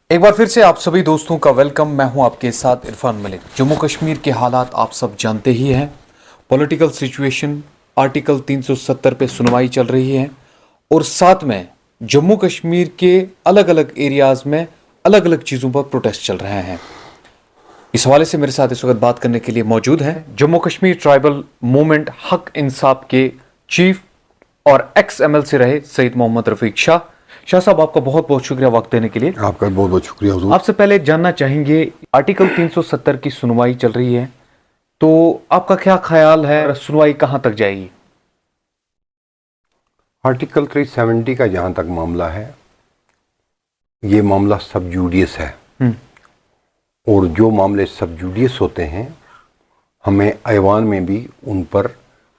एक बार फिर से आप सभी दोस्तों का वेलकम। मैं हूं आपके साथ इरफान मलिक। जम्मू कश्मीर के हालात आप सब जानते ही हैं। पॉलिटिकल सिचुएशन, आर्टिकल 370 पे सुनवाई चल रही है और साथ में जम्मू कश्मीर के अलग अलग एरियाज में अलग अलग चीज़ों पर प्रोटेस्ट चल रहे हैं। इस हवाले से मेरे साथ इस वक्त बात करने के लिए मौजूद हैं जम्मू कश्मीर ट्राइबल मूवमेंट हक इंसाफ के चीफ और एक्स MLC रहे सईद मोहम्मद रफीक शाह। शाह साहब, आपका बहुत बहुत शुक्रिया वक्त देने के लिए। आपका बहुत बहुत शुक्रिया हुजूर। आपसे पहले जानना चाहेंगे, आर्टिकल 370 की सुनवाई चल रही है, तो आपका क्या ख्याल है, सुनवाई कहां तक जाएगी? आर्टिकल 370 का जहां तक मामला है, ये मामला सब जुडियस है और जो मामले सब जुडियस होते हैं हमें ऐवान में भी उन पर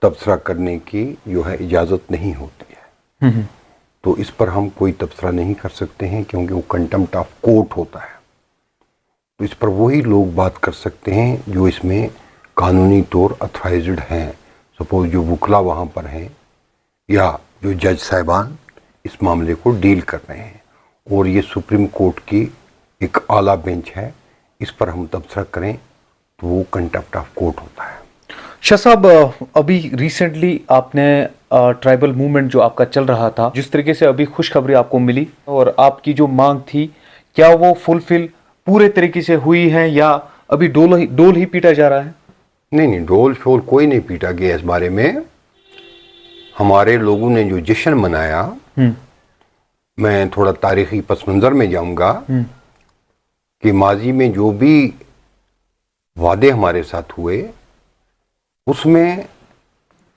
तबसरा करने की जो है इजाज़त नहीं होती है। तो इस पर हम कोई तबसरा नहीं कर सकते हैं क्योंकि वो कंटेम्प्ट ऑफ कोर्ट होता है। तो इस पर वही लोग बात कर सकते हैं जो इसमें कानूनी तौर अथराइज्ड हैं। सपोज जो वकला वहाँ पर हैं या जो जज साहिबान इस मामले को डील कर रहे हैं, और ये सुप्रीम कोर्ट की एक आला बेंच है। इस पर हम तबसरा करें तो वो कंटेम्प्ट ऑफ कोर्ट होता है। शाह साहब, अभी रिसेंटली आपने ट्राइबल मूवमेंट जो आपका चल रहा था, जिस तरीके से अभी खुशखबरी आपको मिली और आपकी जो मांग थी, क्या वो फुलफिल पूरे तरीके से हुई है या अभी डोल ही पीटा जा रहा है? नहीं, डोल शोल कोई नहीं पीटा गया। इस बारे में हमारे लोगों ने जो जश्न मनाया, मैं थोड़ा तारीखी पस मंज़र में जाऊंगा कि माजी में जो भी वादे हमारे साथ हुए उसमें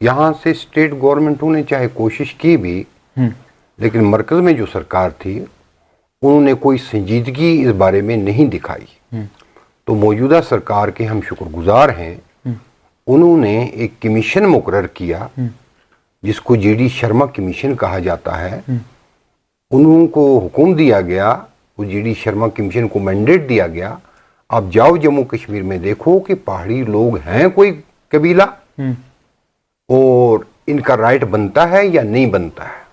यहाँ से स्टेट गवर्नमेंटों ने चाहे कोशिश की भी, लेकिन मरकज़ में जो सरकार थी उन्होंने कोई संजीदगी इस बारे में नहीं दिखाई। तो मौजूदा सरकार के हम शुक्रगुजार हैं। उन्होंने एक कमीशन मुकर्रर किया जिसको JD शर्मा कमीशन कहा जाता है। उनको हुक्म दिया गया, वो JD शर्मा कमीशन को मैंडेट दिया गया, आप जाओ जम्मू कश्मीर में देखो कि पहाड़ी लोग हैं कोई कबीला और इनका राइट बनता है या नहीं बनता है।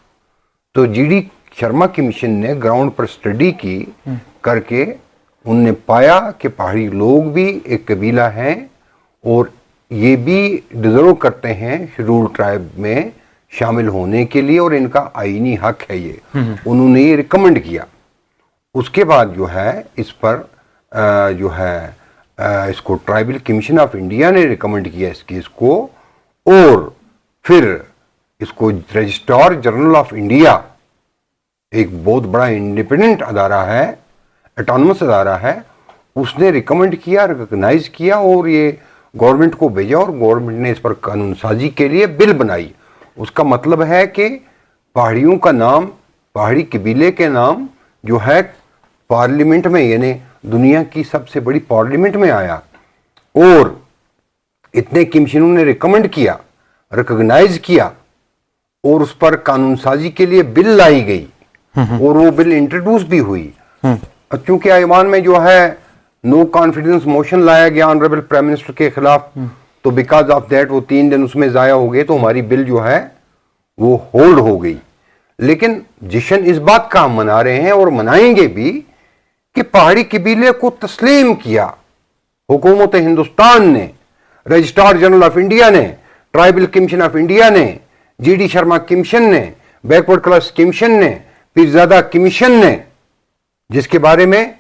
तो JD शर्मा कमीशन ने ग्राउंड पर स्टडी की करके उनने पाया कि पहाड़ी लोग भी एक कबीला हैं और ये भी डिजर्व करते हैं शेड्यूल ट्राइब में शामिल होने के लिए और इनका आईनी हक है ये। उन्होंने ये रिकमेंड किया। उसके बाद जो है इस पर जो है इसको ट्राइबल कमीशन ऑफ इंडिया ने रिकमेंड किया इस केस को, और फिर इसको रजिस्ट्रार जनरल ऑफ इंडिया, एक बहुत बड़ा इंडिपेंडेंट अदारा है, ऑटोनमस अदारा है, उसने रिकमेंड किया, रिकॉग्नाइज किया और ये गवर्नमेंट को भेजा और गवर्नमेंट ने इस पर कानून साजी के लिए बिल बनाई। उसका मतलब है कि पहाड़ियों का नाम, पहाड़ी कबीले के नाम जो है पार्लियामेंट में, यानी दुनिया की सबसे बड़ी पार्लियामेंट में आया और इतने कमीशनों ने रिकमेंड किया, रिकॉग्नाइज किया और उस पर कानून साजी के लिए बिल लाई गई और वो बिल इंट्रोड्यूस भी हुई। चूंकि ऐवान में जो है नो कॉन्फिडेंस मोशन लाया गया ऑनरेबल प्राइम मिनिस्टर के खिलाफ, तो बिकॉज ऑफ दैट वो 3 दिन उसमें जाया हो गए, तो हमारी बिल जो है वो होल्ड हो गई। लेकिन जश्न इस बात का हम मना रहे हैं और मनाएंगे भी कि पहाड़ी कबीले को तस्लीम किया हुकूमत हिंदुस्तान ने, रजिस्ट्रार जनरल ऑफ इंडिया ने, ट्राइबल कमीशन ऑफ इंडिया ने, JD शर्मा कमीशन ने, बैकवर्ड क्लास कमीशन ने, पीरजादा कमीशन ने, जिसके बारे में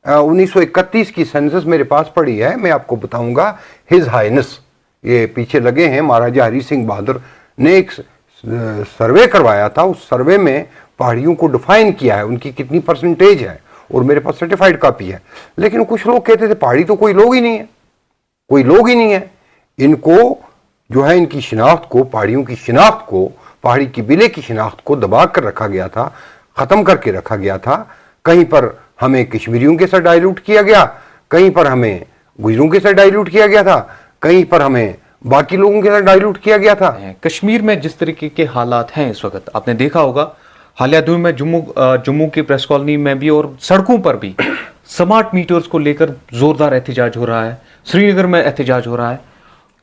1931 की सेंसस मेरे पास पड़ी है, मैं आपको बताऊंगा। हिज हाइनेस ये पीछे लगे हैं, महाराजा हरी सिंह बहादुर ने एक सर्वे करवाया था। उस सर्वे में पहाड़ियों को डिफाइन किया है, उनकी कितनी परसेंटेज है, और मेरे पास सर्टिफाइड कॉपी है। लेकिन कुछ लोग कहते थे पहाड़ी तो कोई लोग ही नहीं है, कोई लोग ही नहीं है। इनको जो है इनकी शिनाख्त को, पहाड़ियों की शिनाख्त को, पहाड़ी कबीले की शिनाख्त को दबा कर रखा गया था, ख़त्म करके रखा गया था। कहीं पर हमें कश्मीरियों के साथ डाइल्यूट किया गया, कहीं पर हमें गुजरों के साथ डाइल्यूट किया गया था, कहीं पर हमें बाकी लोगों के साथ डाइल्यूट किया गया था। कश्मीर में जिस तरीके के हालात हैं इस वक्त, आपने देखा होगा हालिया दिनों में जम्मू की प्रेस कॉलोनी में भी और सड़कों पर भी स्मार्ट मीटर्स को लेकर जोरदार एहतजाज हो रहा है। श्रीनगर में एहतजाज हो रहा है।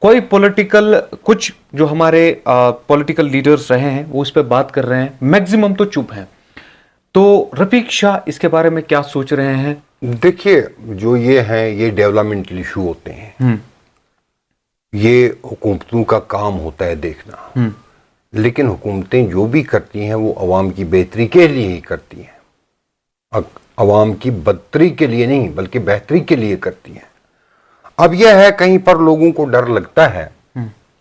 कोई पॉलिटिकल, कुछ जो हमारे पॉलिटिकल लीडर्स रहे हैं वो इस पर बात कर रहे हैं, मैक्सिमम तो चुप हैं। तो रफीक शाह इसके बारे में क्या सोच रहे हैं? देखिए, जो ये हैं ये डेवलपमेंटल इशू होते हैं, ये हुकूमतों का काम होता है देखना, लेकिन हुकूमतें जो भी करती हैं वो अवाम की बेहतरी के लिए ही करती हैं, अवाम की बदतरी के लिए नहीं बल्कि बेहतरी के लिए करती हैं। अब यह है कहीं पर लोगों को डर लगता है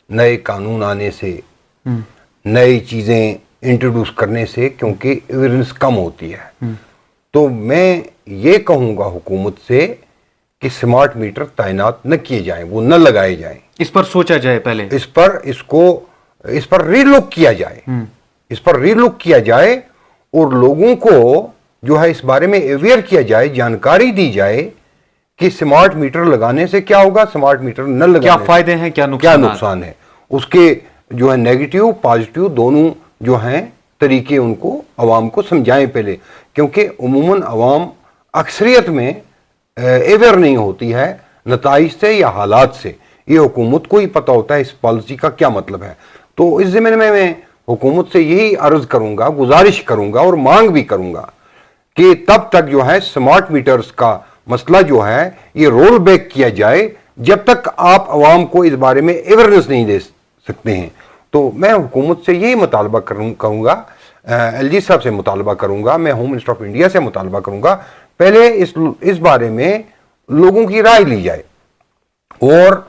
नए कानून आने से, नई चीज़ें इंट्रोड्यूस करने से, क्योंकि अवेयरनेस कम होती है। तो मैं ये कहूँगा हुकूमत से कि स्मार्ट मीटर तैनात न किए जाएं, वो न लगाए जाएं। इस पर सोचा जाए पहले, इस पर रीलुक किया जाए, इस पर रीलुक किया जाए और लोगों को जो है इस बारे में अवेयर किया जाए, जानकारी दी जाए कि स्मार्ट मीटर लगाने से क्या होगा, स्मार्ट मीटर न लगाने क्या फायदे हैं, क्या नुकसान है, उसके जो है नेगेटिव पॉजिटिव दोनों जो हैं तरीके उनको अवाम को समझाएं पहले, क्योंकि उमूमन अवाम अक्सरियत में अवेयर नहीं होती है नताइज से या हालात से। ये हुकूमत को ही पता होता है इस पॉलिसी का क्या मतलब है। तो इस ज़िम्मे में मैं हुकूमत से यही अर्ज करूंगा, गुजारिश करूंगा और मांग भी करूंगा कि तब तक जो है स्मार्ट मीटर्स का मसला जो है ये रोल बैक किया जाए जब तक आप अवाम को इस बारे में अवेयरनेस नहीं दे सकते हैं। तो मैं हुकूमत से यही मुतालबा करूंगा, एलजी साहब से मुतालबा करूंगा, मैं होम मिनिस्टर ऑफ इंडिया से मुतालबा करूंगा, पहले इस बारे में लोगों की राय ली जाए और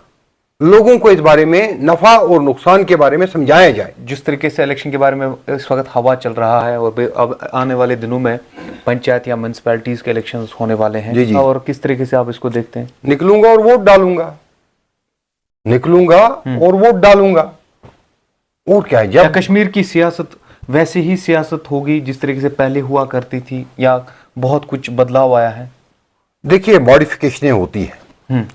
लोगों को इस बारे में नफा और नुकसान के बारे में समझाया जाए। जिस तरीके से इलेक्शन के बारे में इस वक्त हवा चल रहा है और अब आने वाले दिनों में पंचायत या म्युनिसिपैलिटीज के इलेक्शंस होने वाले हैं, जी। और किस तरीके से आप इसको देखते हैं? निकलूंगा और वोट डालूंगा, निकलूंगा और वोट डालूंगा, और क्या है। जब कश्मीर की सियासत वैसी ही सियासत होगी जिस तरीके से पहले हुआ करती थी, या बहुत कुछ बदलाव आया है? देखिए, मॉडिफिकेशनें होती हैं,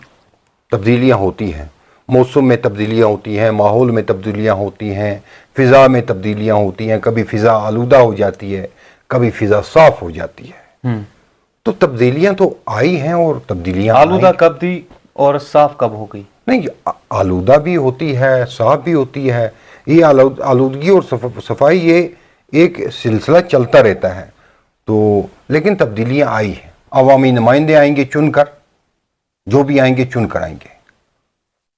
तब्दीलियां होती हैं, मौसम में तब्दीलियां होती हैं, माहौल में तब्दीलियां होती हैं, फिज़ा में तब्दीलियां होती हैं, कभी फिज़ा आलूदा हो जाती है, कभी फिज़ा साफ हो जाती है। तो तब्दीलियां तो आई हैं और तब्दीलियां आलूदा कब थी और साफ कब हो गई? नहीं, आलूदा भी होती है, साफ भी होती है। ये आलूदगी और सफाई ये एक सिलसिला चलता रहता है। तो लेकिन तब्दीलियां आई हैं, अवामी नुमाइंदे आएंगे चुनकर, जो भी आएंगे चुनकर आएंगे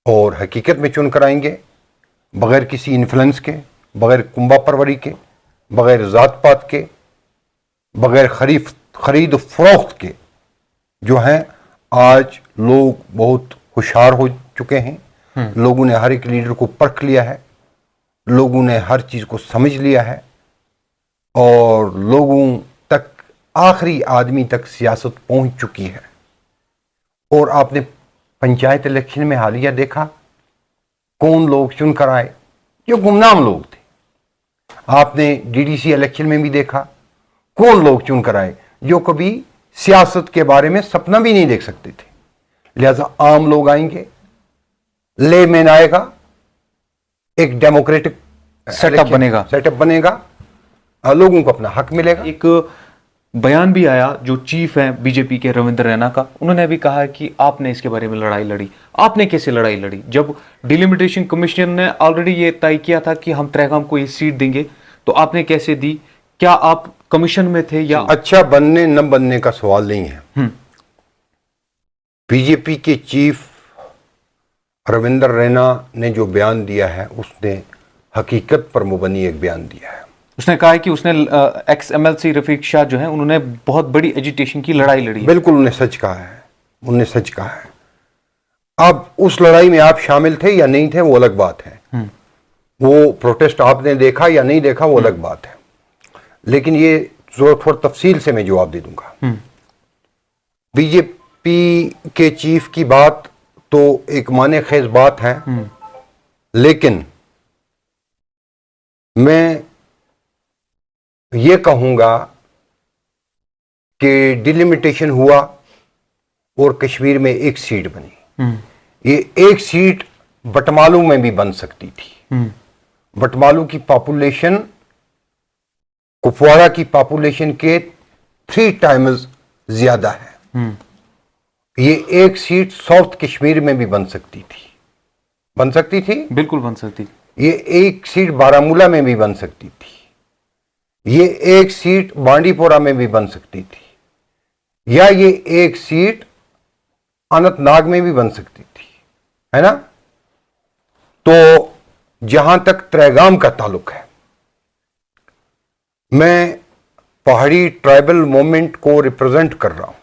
और हकीकत में चुनकर आएंगे, बगैर किसी इन्फ्लुएंस के, बगैर कुंबा परवरी के, बगैर ज़ात पात के, बगैर खरीद फरोख्त के। जो हैं आज लोग बहुत होशियार हो चुके हैं, लोगों ने हर एक लीडर को परख लिया है, लोगों ने हर चीज़ को समझ लिया है और लोगों तक, आखिरी आदमी तक सियासत पहुंच चुकी है। और आपने पंचायत इलेक्शन में हालिया देखा कौन लोग चुनकर आए, जो गुमनाम लोग थे। आपने डीडीसी इलेक्शन में भी देखा कौन लोग चुनकर आए, जो कभी सियासत के बारे में सपना भी नहीं देख सकते थे। लिहाजा आम लोग आएंगे, लेमैन आएगा, एक डेमोक्रेटिक सेटअप बनेगा, लोगों को अपना हक मिलेगा। एक बयान भी आया जो चीफ है बीजेपी के रविंद्र रैना का, उन्होंने भी कहा कि आपने इसके बारे में लड़ाई लड़ी। आपने कैसे लड़ाई लड़ी जब डिलिमिटेशन कमीशन ने ऑलरेडी ये तय किया था कि हम त्रेगाम को ये सीट देंगे, तो आपने कैसे दी? क्या आप कमीशन में थे या? अच्छा बनने न बनने का सवाल नहीं है। बीजेपी के चीफ रविंद्र रैना ने जो बयान दिया है उसने हकीकत पर मुबनी एक बयान दिया है। उसने कहा है कि उसने एक्स एमएलसी रफीक शाह जो है उन्होंने बहुत बड़ी एजिटेशन की लड़ाई लड़ी। बिल्कुल, उन्हें सच कहा है, उन्हें सच कहा है। अब उस लड़ाई में आप शामिल थे या नहीं थे वो अलग बात है, वो प्रोटेस्ट आपने देखा या नहीं देखा वो अलग बात है, लेकिन ये थोड़ा तफसील से मैं जवाब दे दूंगा। बीजेपी के चीफ की बात तो एक माने खेज बात है, लेकिन मैं ये कहूंगा कि डिलिमिटेशन हुआ और कश्मीर में एक सीट बनी। ये एक सीट बटमालू में भी बन सकती थी। बटमालू की पॉपुलेशन कुपवाड़ा की पॉपुलेशन के 3 टाइम्स ज्यादा है। ये एक सीट साउथ कश्मीर में भी बन सकती थी, बिल्कुल बन सकती। ये एक सीट बारामूला में भी बन सकती थी, ये एक सीट बांडीपोरा में भी बन सकती थी या ये एक सीट अनंतनाग में भी बन सकती थी, है ना। तो जहां तक त्रेगाम का ताल्लुक है, मैं पहाड़ी ट्राइबल मूवमेंट को रिप्रेजेंट कर रहा हूं,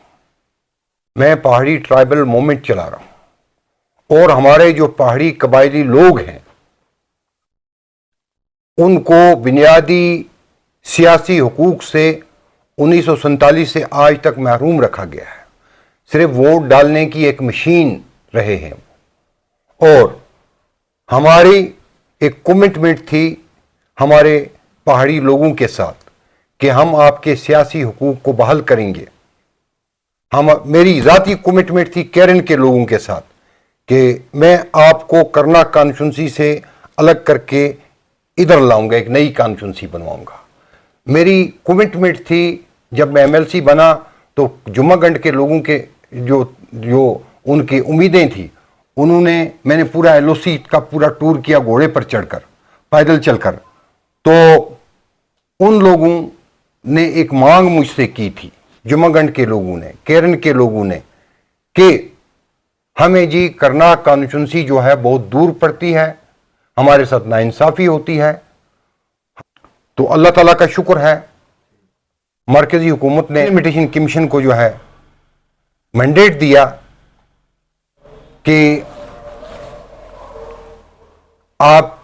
मैं पहाड़ी ट्राइबल मूवमेंट चला रहा हूं और हमारे जो पहाड़ी कबायली लोग हैं उनको बुनियादी सियासी हुकूक से 1947 से आज तक महरूम रखा गया है। सिर्फ वोट डालने की एक मशीन रहे हैं। और हमारी एक कमिटमेंट थी हमारे पहाड़ी लोगों के साथ कि हम आपके सियासी हुकूक को बहाल करेंगे। मेरी ज़ाती कमिटमेंट थी केरन के लोगों के साथ कि मैं आपको करना कॉन्स्टिट्यूंसी से अलग करके इधर लाऊंगा, एक नई कॉन्स्टिट्यूंसी बनवाऊंगा। मेरी कमिटमेंट थी जब मैं एमएलसी बना तो जुम्मागंड के लोगों के जो उनकी उम्मीदें थी, मैंने पूरा एलओसी का पूरा टूर किया घोड़े पर चढ़कर, पैदल चलकर। तो उन लोगों ने एक मांग मुझसे की थी, जुम्मागंड के लोगों ने, केरन के लोगों ने, कि हमें जी करना कॉन्स्टिट्यूंसी जो है बहुत दूर पड़ती है, हमारे साथ नाइंसाफी होती है। तो अल्लाह ताला का शुक्र है मरकजी हुकूमत ने लिमिटेशन कमीशन को जो है मैंडेट दिया कि आप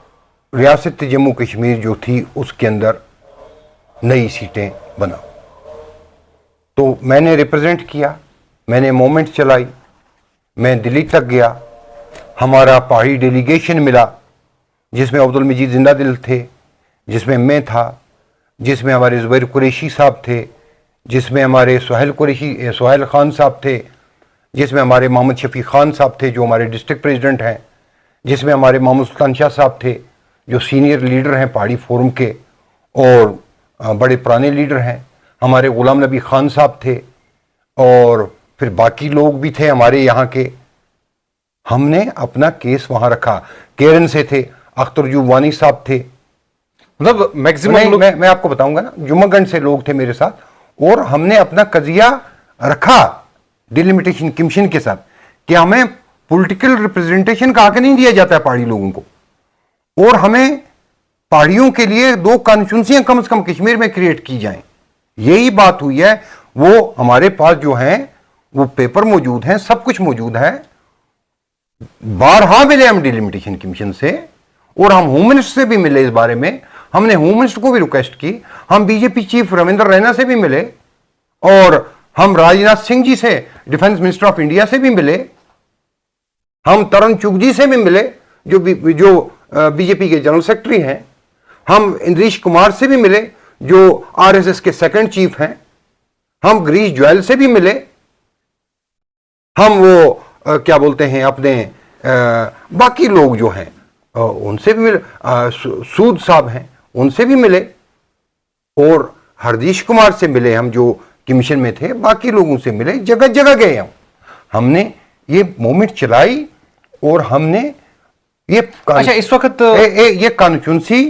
रियासत जम्मू कश्मीर जो थी उसके अंदर नई सीटें बनाओ। तो मैंने रिप्रेजेंट किया, मैंने मूवमेंट चलाई, मैं दिल्ली तक गया, हमारा पहाड़ी डेलीगेशन मिला जिसमें अब्दुल मजीद जिंदादिल थे, जिसमें मैं था, जिसमें हमारे ज़ुबैर कुरैशी साहब थे, जिसमें हमारे सुहेल खान साहब थे, जिसमें हमारे मोहम्मद शफी खान साहब थे जो हमारे डिस्ट्रिक्ट प्रेसिडेंट हैं, जिसमें हमारे मोहम्मद सुल्तान शाह साहब थे जो सीनियर लीडर हैं पहाड़ी फोरम के और बड़े पुराने लीडर हैं, हमारे गुलाम नबी खान साहब थे और फिर बाकी लोग भी थे हमारे यहाँ के। हमने अपना केस वहाँ रखा। केरन से थे अख्तर वानी साहब थे, मतलब मैक्सिमम मैं आपको बताऊंगा ना, जुम्मागंज से लोग थे मेरे साथ और हमने अपना कजिया रखा डिलिमिटेशन कमीशन के साथ कि हमें पॉलिटिकल रिप्रेजेंटेशन का हक नहीं दिया जाता है पहाड़ी लोगों को और हमें पहाड़ियों के लिए 2 कॉन्स्टिट्यूंसियां कम से कम कश्मीर में क्रिएट की जाएं। यही बात हुई है। वो हमारे पास जो है वो पेपर मौजूद हैं, सब कुछ मौजूद है। बारहा मिले हम डिलिमिटेशन कमीशन से और हम होम मिनिस्टर से भी मिले इस बारे में। हमने होम मिनिस्टर को भी रिक्वेस्ट की, हम बीजेपी चीफ रविंद्र रैना से भी मिले और हम राजनाथ सिंह जी से, डिफेंस मिनिस्टर ऑफ इंडिया से भी मिले, हम तरन चुग जी से भी मिले जो बीजेपी के जनरल सेक्रेटरी हैं, हम इंद्रीश कुमार से भी मिले जो आरएसएस के सेकंड चीफ हैं, हम गिरीश ज्वेल से भी मिले, हम वो क्या बोलते हैं अपने बाकी लोग जो हैं उनसे भी मिले, सूद साहब हैं उनसे भी मिले और हरदीश कुमार से मिले, हम जो कमीशन में थे, बाकी लोगों से मिले, जगह जगह गए हमने ये मूवमेंट चलाई और हमने ये अच्छा इस वक्त ये कॉन्स्टिट्यूंसी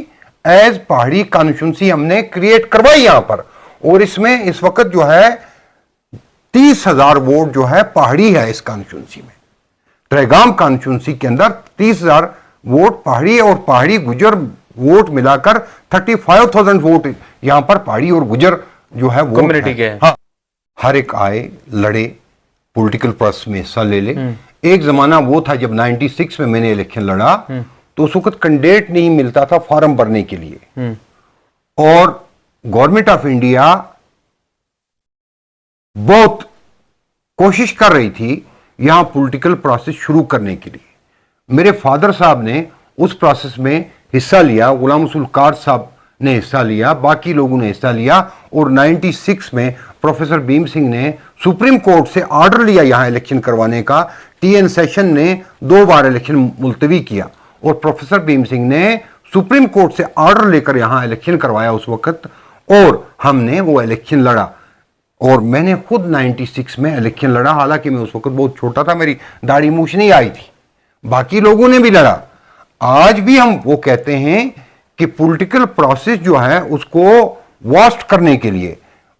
एज पहाड़ी कॉन्स्टिट्यूंसी हमने क्रिएट करवाई यहां पर और इसमें इस वक्त जो है 30,000 वोट जो है पहाड़ी है इस कॉन्स्टिट्यूंसी में। त्रेगाम कॉन्स्टिट्यूंसी के अंदर 30,000 वोट पहाड़ी और पहाड़ी गुजर वोट मिलाकर 35,000 वोट यहां पर पहाड़ी और गुजर जो है कम्युनिटी के। हाँ, हर एक आए, लड़े, पॉलिटिकल प्रोसेस में हिस्सा ले ले। एक जमाना वो था जब 96 में मैंने इलेक्शन लड़ा तो उस वक्त कैंडिडेट नहीं मिलता था फॉर्म भरने के लिए और गवर्नमेंट ऑफ इंडिया बहुत कोशिश कर रही थी यहां पॉलिटिकल प्रोसेस शुरू करने के लिए। मेरे फादर साहब ने उस प्रोसेस में हिस्सा लिया, गुलाम रसूल कार साहब ने हिस्सा लिया, बाकी लोगों ने हिस्सा लिया और 96 में प्रोफेसर भीम सिंह ने सुप्रीम कोर्ट से ऑर्डर लिया यहां इलेक्शन करवाने का। टीएन सेशन ने 2 बार इलेक्शन मुलतवी किया और प्रोफेसर भीम सिंह ने सुप्रीम कोर्ट से ऑर्डर लेकर यहां इलेक्शन करवाया उस वक्त और हमने वो इलेक्शन लड़ा और मैंने खुद 96 में इलेक्शन लड़ा। हालांकि मैं उस वक्त बहुत छोटा था, मेरी दाढ़ी मूछ नहीं आई थी, बाकी लोगों ने भी लड़ा। आज भी हम वो कहते हैं कि पॉलिटिकल प्रोसेस जो है उसको वास्ट करने के लिए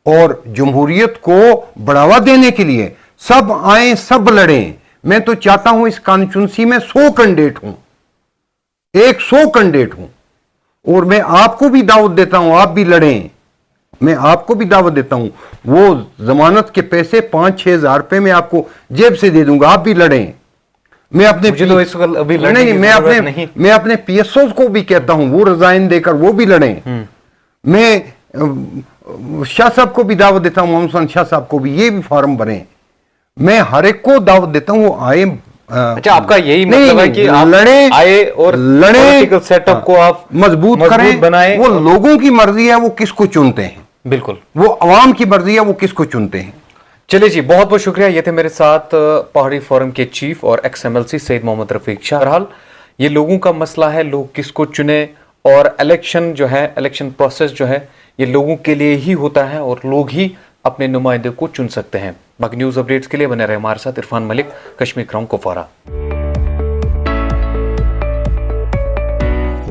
और जमहूरियत को बढ़ावा देने के लिए सब आए, सब लड़ें। मैं तो चाहता हूं इस कॉन्स्टिट्यूंसी में 100 कैंडिडेट हूं, 100 कैंडिडेट हूं, और मैं आपको भी दावत देता हूं, आप भी लड़ें। मैं आपको भी दावत देता हूं, वो जमानत के पैसे 5-6 हजार रुपए मैं आपको जेब से दे दूंगा, आप भी लड़ें। मैं अपने मुझे तो इस वक्त अभी लड़ने की जरूरत नहीं। मैं अपने पीएसओ को भी कहता हूं वो रिजाइन देकर वो भी लड़ें। मैं शाह साहब को भी दावत देता हूं, मोहम्मद हसन शाह साहब को भी, ये भी फार्म भरें। मैं हर एक को दावत देता हूं, वो आए। अच्छा, आपका यही मतलब है कि आप लड़े आए और पॉलिटिकल सेटअप को आप मजबूत करें, बनाएं। वो लोगों की मर्जी है वो किसको चुनते हैं, बिल्कुल वो अवाम की मर्जी है वो किसको चुनते हैं। चलिए जी, बहुत बहुत शुक्रिया। ये थे मेरे साथ पहाड़ी फोरम के चीफ और XMLC सैयद मोहम्मद रफीक शाह। बहरहाल ये लोगों का मसला है, लोग किसको चुने, और इलेक्शन जो है, इलेक्शन प्रोसेस जो है, ये लोगों के लिए ही होता है और लोग ही अपने नुमाइंदे को चुन सकते हैं। बाकी न्यूज अपडेट्स के लिए बने रहे हमारे साथ। इरफान मलिक, कश्मीर क्राउन, कुपवारा।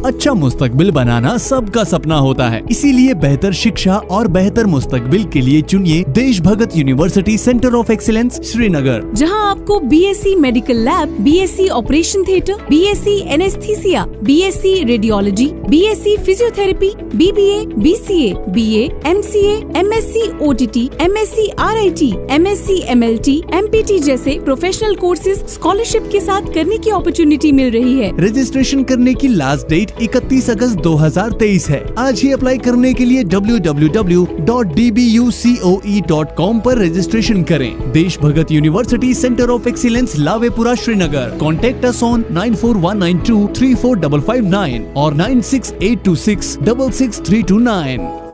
अच्छा मुस्तकबिल बनाना सबका सपना होता है, इसीलिए बेहतर शिक्षा और बेहतर मुस्तकबिल के लिए चुनिए Desh Bhagat university centre of excellence Srinagar, जहां आपको BSc medical lab, BSc operation theatre, BSc anaesthesia, BSc radiology, BSc physiotherapy, BBA, BCA, BA, MCA, MSc OTT, MSc RIT, MSc MLT, MPT जैसे प्रोफेशनल कोर्सेज स्कॉलरशिप के साथ करने की अपॉर्चुनिटी मिल रही है। Registration करने की लास्ट डेट 31 अगस्त 2023 है। आज ही अप्लाई करने के लिए www.dbucoe.com पर रजिस्ट्रेशन करें। Desh Bhagat university centre of excellence, Lavepura, Srinagar. Contact us on 9419234559 और 9682666329।